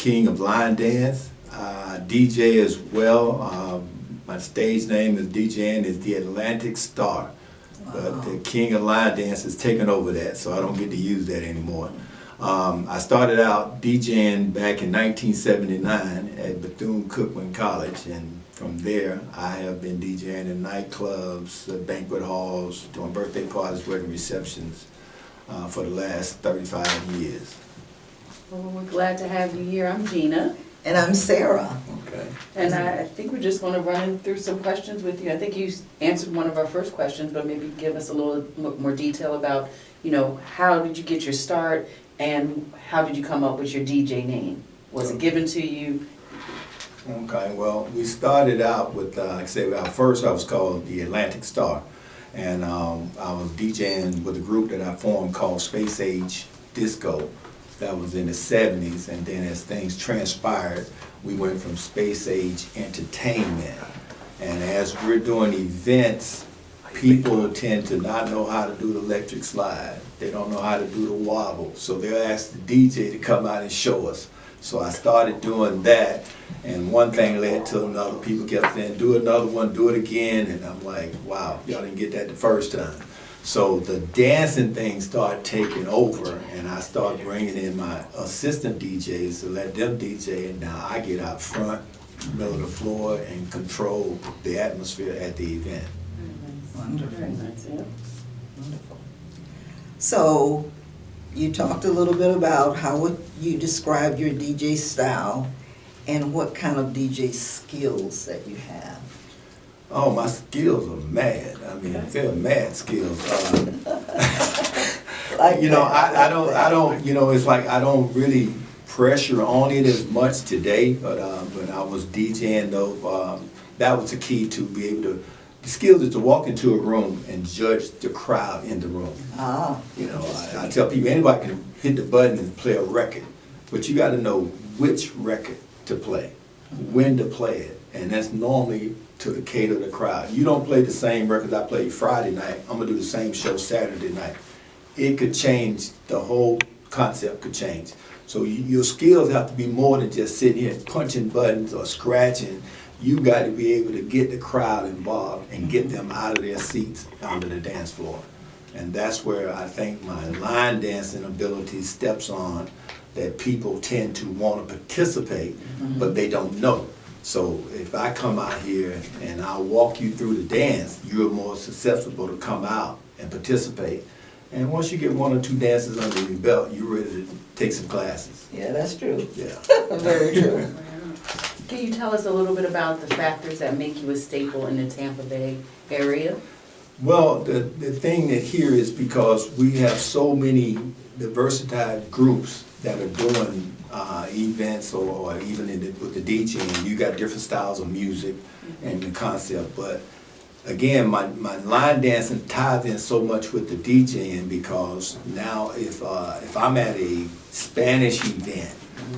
king of line dance, DJ as well. My stage name is DJing is the Atlantic Star. But the king of line dance has taken over that, so I don't get to use that anymore. I started out DJing back in 1979 at Bethune-Cookman College, and from there I have been DJing in nightclubs, banquet halls, doing birthday parties, wedding receptions for the last 35 years. Well, we're glad to have you here. I'm Gina. And I'm Sarah. Okay. And I think we just want to run through some questions with you. I think you answered one of our first questions, but maybe give us a little more detail about, how did you get your start and how did you come up with your DJ name? Was it given to you? Okay, well, we started out with, like I said, first I was called the Atlantic Star. And I was DJing with a group that I formed called Space Age Disco. That was in the 70s, and then as things transpired, we went from Space Age Entertainment. And as we're doing events, people tend to not know how to do the electric slide. They don't know how to do the wobble. So they'll ask the DJ to come out and show us. So I started doing that, and one thing led to another. People kept saying, do another one, do it again. And I'm like, wow, y'all didn't get that the first time. So the dancing thing started taking over, and I started bringing in my assistant DJs to let them DJ, and now I get out front, middle of the floor, and control the atmosphere at the event. Wonderful. Very nice, yeah. Wonderful. So, you talked a little bit about how you described your DJ style and what kind of DJ skills that you have. Oh, my skills are mad. I mean, they're mad skills. Like I don't, it's like I don't really pressure on it as much today, but when I was DJing though, that was the key to be able to, the skills is to walk into a room and judge the crowd in the room. I tell people, anybody can hit the button and play a record, but you got to know which record to play, when to play it, and that's normally to cater the crowd. You don't play the same records I played Friday night, I'm gonna do the same show Saturday night. It could change, the whole concept could change. So your skills have to be more than just sitting here punching buttons or scratching. You got to be able to get the crowd involved and get them out of their seats onto the dance floor. And that's where I think my line dancing ability steps on, that people tend to want to participate, but they don't know. So if I come out here and I'll walk you through the dance, you're more susceptible to come out and participate. And once you get one or two dances under your belt, you're ready to take some classes. Yeah, that's true. Yeah. Very true. Can you tell us a little bit about the factors that make you a staple in the Tampa Bay area? Well, the thing that here is because we have so many diversified groups that are doing events or even with the DJing, you got different styles of music and the concept. But again, my line dancing ties in so much with the DJing, because now if I'm at a Spanish event,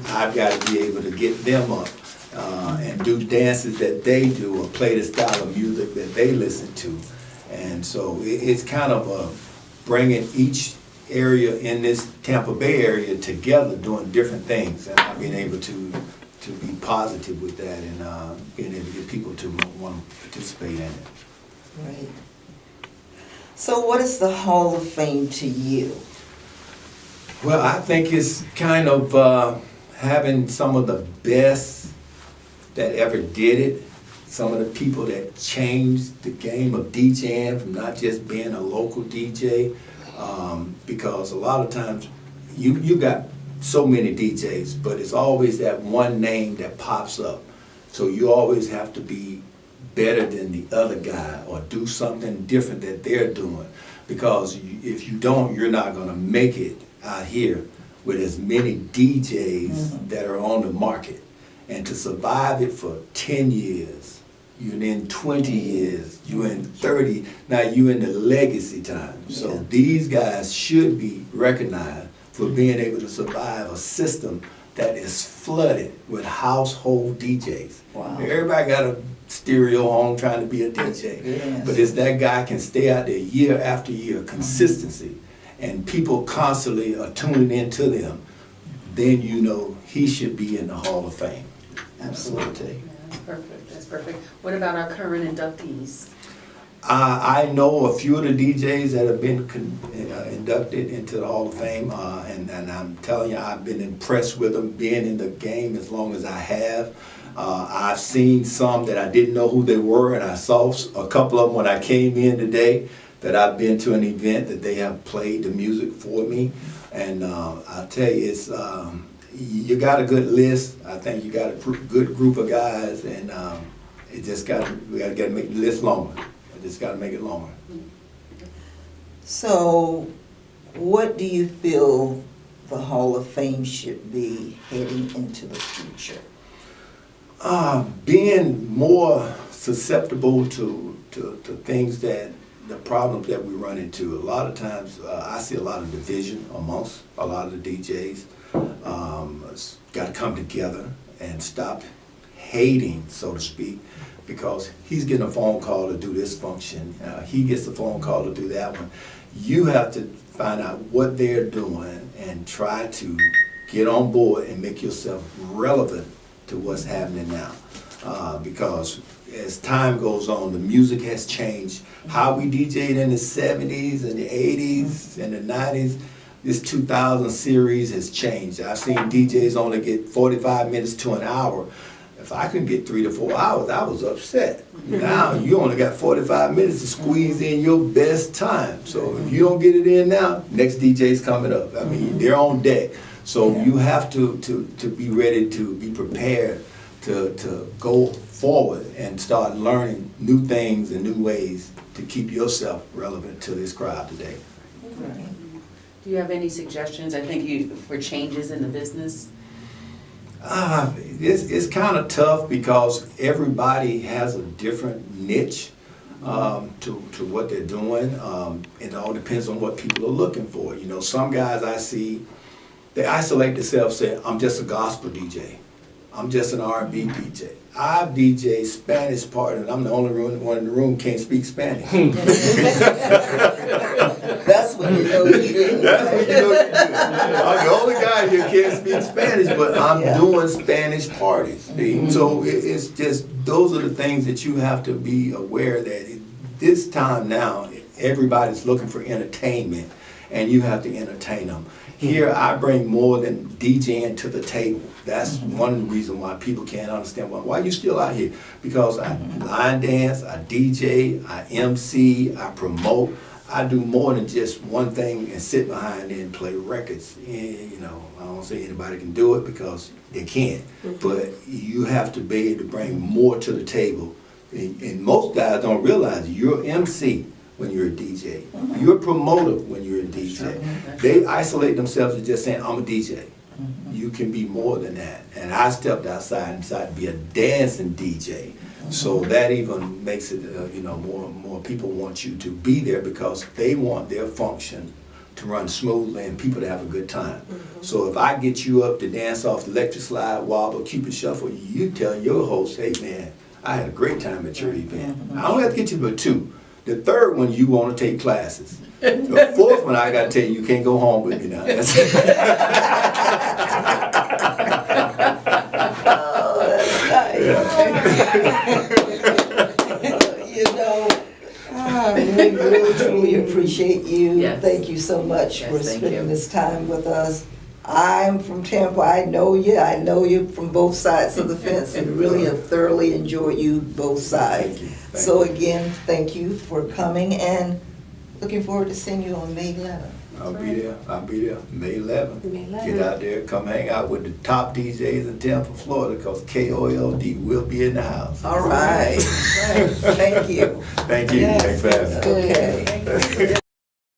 I've got to be able to get them up and do dances that they do or play the style of music that they listen to. And so it's kind of bringing each area in this Tampa Bay area together, doing different things, and I've been able to be positive with that, and being able to get people to want to participate in it. Right. So what is the Hall of Fame to you? Well, I think it's kind of having some of the best that ever did it, some of the people that changed the game of DJing from not just being a local DJ, because a lot of times you got so many DJs, but it's always that one name that pops up. So you always have to be better than the other guy or do something different that they're doing, because if you don't, you're not going to make it out here with as many DJs that are on the market. And to survive it for 10 years, you're in 20 years, you're in 30, now you're in the legacy time. So these guys should be recognized for being able to survive a system that is flooded with household DJs. Wow. Everybody got a stereo home trying to be a DJ. Yes. But it's that guy can stay out there year after year, consistency, and people constantly are tuning into them. then you know he should be in the Hall of Fame. Absolutely. That's perfect, that's perfect. What about our current inductees? I know a few of the DJs that have been inducted into the Hall of Fame, and I'm telling you, I've been impressed with them being in the game as long as I have. I've seen some that I didn't know who they were, and I saw a couple of them when I came in today, that I've been to an event that they have played the music for me. And I'll tell you, it's you got a good list. I think you got a good group of guys, and we got to make the list longer. Just got to make it longer. So, what do you feel the Hall of Fame should be heading into the future? Being more susceptible to things that, the problems that we run into. A lot of times, I see a lot of division amongst a lot of the DJs. It's got to come together and stop hating, so to speak, because he's getting a phone call to do this function, he gets a phone call to do that one. You have to find out what they're doing and try to get on board and make yourself relevant to what's happening now. Because as time goes on, the music has changed. How we DJ'd in the 70s and the 80s and the 90s, this 2000 series has changed. I've seen DJs only get 45 minutes to an hour. If I could get 3 to 4 hours, I was upset. Now you only got 45 minutes to squeeze in your best time. So if you don't get it in now, next DJ's coming up. I mean, they're on deck. So you have to be ready, to be prepared to go forward and start learning new things and new ways to keep yourself relevant to this crowd today. Do you have any suggestions, I think, for changes in the business? It's kind of tough because everybody has a different niche to what they're doing. It all depends on what people are looking for. You know, some guys I see, they isolate themselves, say, I'm just a gospel DJ. I'm just an R&B DJ. I DJ Spanish part, and I'm the only one in the room can't speak Spanish. That's when you know you do. That's when you know you do. I'm the only guy here can't speak Spanish, but I'm doing Spanish parties. So it's just, those are the things that you have to be aware that this time now, everybody's looking for entertainment, and you have to entertain them. Here, I bring more than DJing to the table. That's one reason why people can't understand why you still out here. Because I line dance, I DJ, I MC, I promote. I do more than just one thing and sit behind it and play records. And, you know, I don't say anybody can do it because they can't. But you have to be able to bring more to the table. And most guys don't realize you're MC when you're a DJ. You're a promoter when you're a DJ. They isolate themselves as just saying, I'm a DJ. You can be more than that. And I stepped outside and decided to be a dancing DJ. So that even makes it, you know, more people want you to be there because they want their function to run smoothly and people to have a good time. So if I get you up to dance off the electric slide, wobble, Cupid shuffle, you tell your host, hey man, I had a great time at your event. I don't have to get you but 2. The third one, you want to take classes. The fourth one, I got to tell you, you can't go home with me now. Oh, that's nice. You know, we really truly appreciate you. Yes. Thank you so much for thank spending you. this time with us. I'm from Tampa. I know you from both sides of the fence and really have thoroughly enjoyed you both sides. Thank you. So again, thank you for coming and looking forward to seeing you on May 11th. I'll be there. I'll be there. May 11th. May 11th. Get out there. Come hang out with the top DJs in Tampa, Florida, because KOLD will be in the house. All right. Thank you. Thank you. Yes, Thanks for having me. okay.